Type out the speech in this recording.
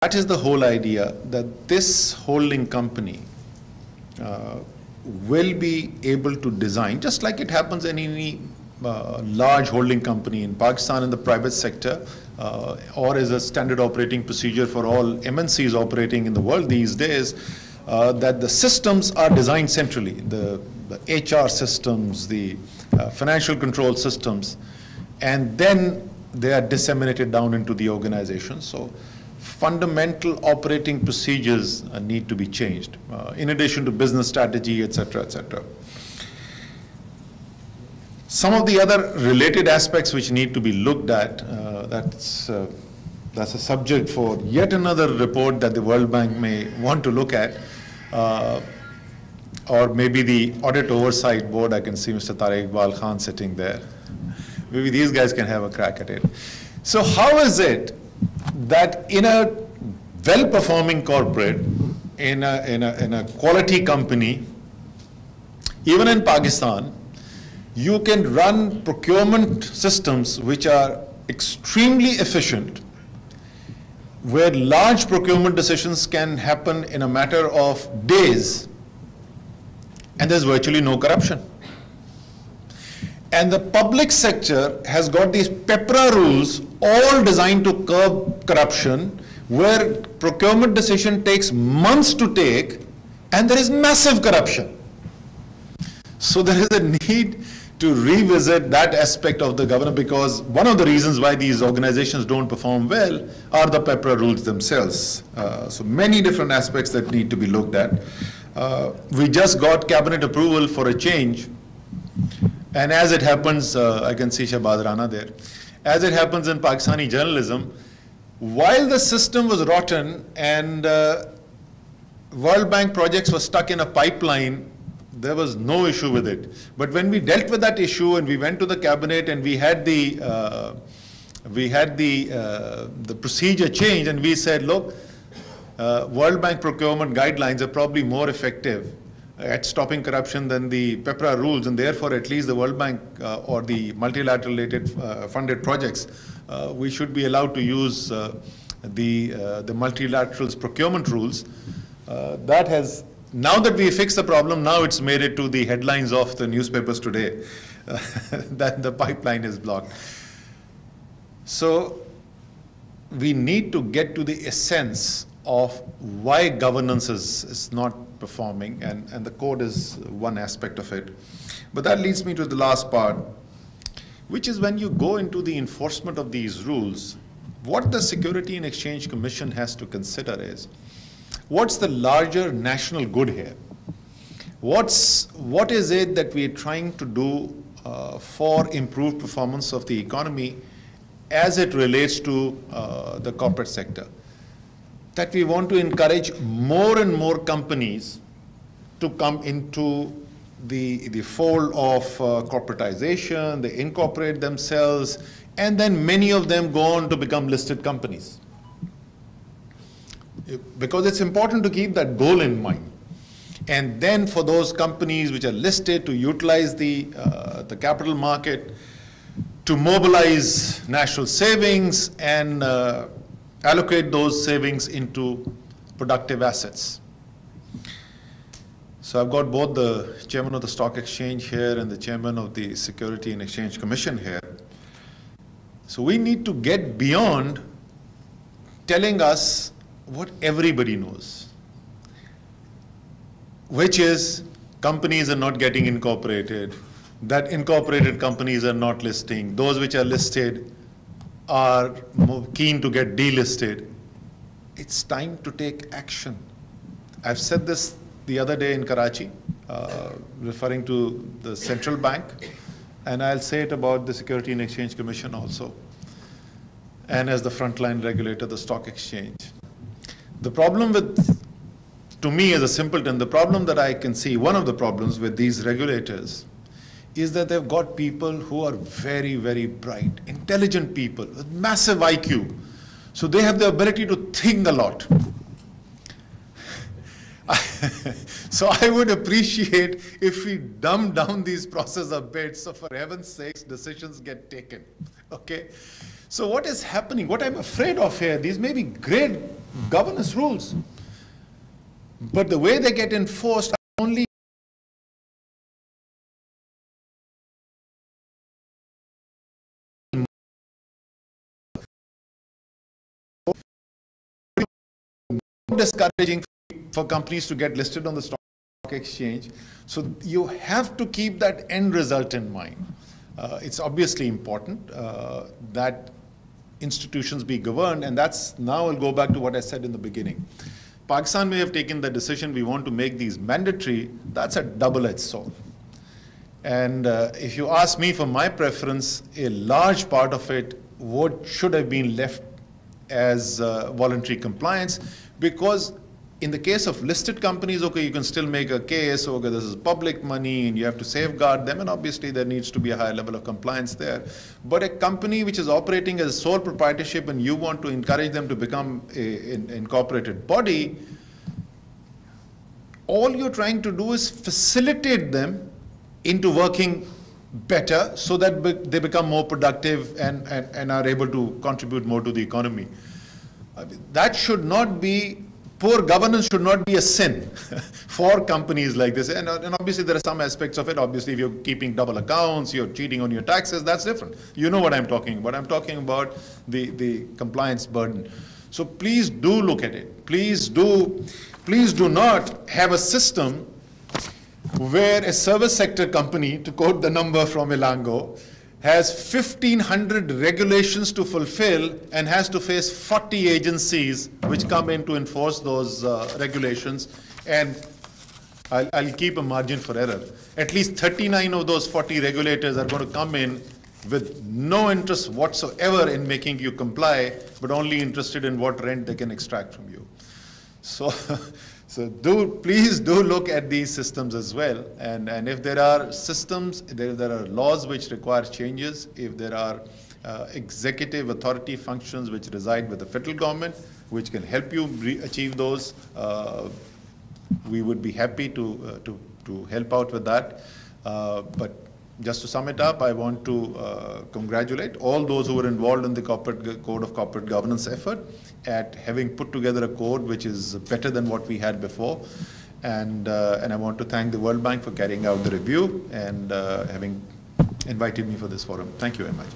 That is the whole idea, that this holding company will be able to design, just like it happens in any large holding company in Pakistan in the private sector, or as a standard operating procedure for all MNCs operating in the world these days, that the systems are designed centrally, the HR systems, the financial control systems, and then they are disseminated down into the organization. So fundamental operating procedures need to be changed, in addition to business strategy, etc., etc. Some of the other related aspects which need to be looked at, that's a subject for yet another report that the World Bank may want to look at, or maybe the Audit Oversight Board. I can see Mr. Tariq Iqbal Khan sitting there. Maybe these guys can have a crack at it. So how is it that in a well-performing corporate, in a quality company, even in Pakistan, you can run procurement systems which are extremely efficient, where large procurement decisions can happen in a matter of days, and there's virtually no corruption. And the public sector has got these PEPRA rules all designed to curb corruption, where procurement decision takes months to take, and there is massive corruption. So there is a need to revisit that aspect of the governance, because one of the reasons why these organizations don't perform well are the PEPRA rules themselves. So many different aspects that need to be looked at. We just got cabinet approval for a change, and as it happens, I can see Shahbaz Rana there, as it happens in Pakistani journalism, while the system was rotten and World Bank projects were stuck in a pipeline, there was no issue with it. But when we dealt with that issue and we went to the cabinet and we had the procedure change, and we said, look, World Bank procurement guidelines are probably more effective at stopping corruption than the PEPRA rules, and therefore at least the World Bank or the multilateral related funded projects, we should be allowed to use the multilaterals procurement rules. That has, now that we fixed the problem, now it's made it to the headlines of the newspapers today that the pipeline is blocked. So we need to get to the essence of why governance is not performing, and the code is one aspect of it. But that leads me to the last part, which is when you go into the enforcement of these rules, what the Security and Exchange Commission has to consider is, what's the larger national good here? What is it that we are trying to do for improved performance of the economy as it relates to the corporate sector? That we want to encourage more and more companies to come into the fold of corporatization, they incorporate themselves, and then many of them go on to become listed companies. Because it's important to keep that goal in mind. And then for those companies which are listed to utilize the capital market, to mobilize national savings and allocate those savings into productive assets. So I've got both the chairman of the stock exchange here and the chairman of the Security and Exchange Commission here. So we need to get beyond telling us what everybody knows, which is companies are not getting incorporated, that incorporated companies are not listing, those which are listed are keen to get delisted. It's time to take action. I've said this the other day in Karachi, referring to the central bank, and I'll say it about the Security and Exchange Commission also, and as the frontline regulator, the stock exchange. The problem with, to me as a simpleton, the problem that I can see, one of the problems with these regulators, is that they've got people who are very, very bright, intelligent people with massive IQ. So they have the ability to think a lot. So I would appreciate if we dumb down these processes a bit, so for heaven's sakes, decisions get taken, okay? So what is happening, what I'm afraid of here, these may be great governance rules, but the way they get enforced are only discouraging for companies to get listed on the stock exchange. So you have to keep that end result in mind. It's obviously important that institutions be governed, and that's, now I'll go back to what I said in the beginning. Pakistan may have taken the decision we want to make these mandatory. That's a double-edged sword. And if you ask me for my preference, a large part of it should have been left as voluntary compliance, because in the case of listed companies, okay, you can still make a case, okay, this is public money and you have to safeguard them, and obviously there needs to be a higher level of compliance there. But a company which is operating as sole proprietorship and you want to encourage them to become an incorporated body, all you're trying to do is facilitate them into working better so that they become more productive and are able to contribute more to the economy. That should not be, poor governance should not be a sin for companies like this. And obviously there are some aspects of it. Obviously if you're keeping double accounts, you're cheating on your taxes, that's different. You know what I'm talking about. I'm talking about the compliance burden. So please do look at it. Please do not have a system where a service sector company, to quote the number from Elango, has 1,500 regulations to fulfill and has to face 40 agencies which come in to enforce those regulations. And I'll keep a margin for error. At least 39 of those 40 regulators are going to come in with no interest whatsoever in making you comply, but only interested in what rent they can extract from you. So, please do look at these systems as well. And if there are systems, there are laws which require changes, if there are executive authority functions which reside with the federal government, which can help you achieve those, we would be happy to help out with that. But just to sum it up, I want to congratulate all those who were involved in the Code of Corporate Governance effort at having put together a code which is better than what we had before. And I want to thank the World Bank for carrying out the review and having invited me for this forum. Thank you very much.